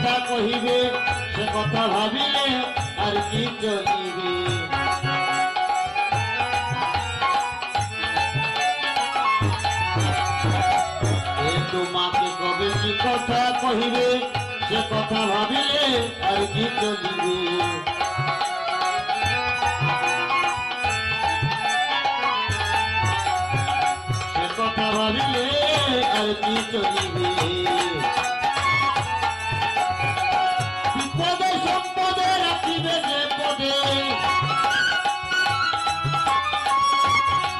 কথা কহিবে সে কথা ভাবিলে আর কি চলিবে তোমাকে কবে কি কথা কহিবে সে কথা ভাবিলে আর কি চলিবে সে কথা ভাবিলে আর কি চলিবে বিপদে সম্পদে রাখিবে যে পদে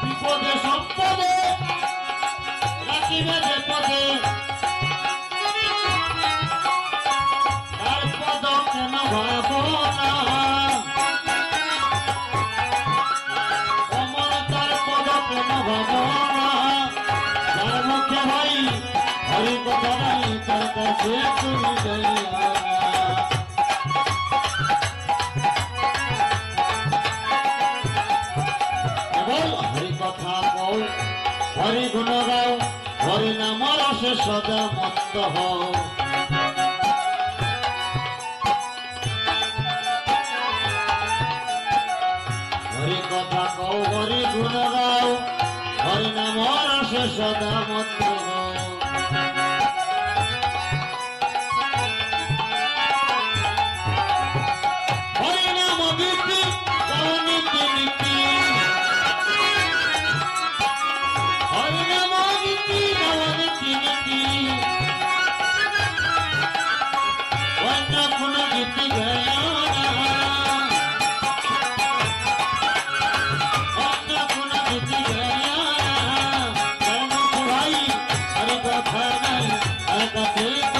বিপদে সম্পদে রাখিবে যে পদে তার পদ কেন ভাবনা অমর তার পদ কেন ভাবনা তার মুখে ভাই হরি কথা নাই তার কাছে তুমি যাইয়া হরি কথা কও হরি গুণ গাও হরি নাম রসে সদা মত্ত হও হরি কথা কও হরি গুণ গাও হরি নাম রসে সদা মত্ত হও হরি নাম বীতি গাও নীতি নীতি হরি নাম বীতি গাও নীতি নীতি অন্য কোন গীতি গায় অন্য কোন গীতি গায় ভাই হরি কথা নাই আর কাছে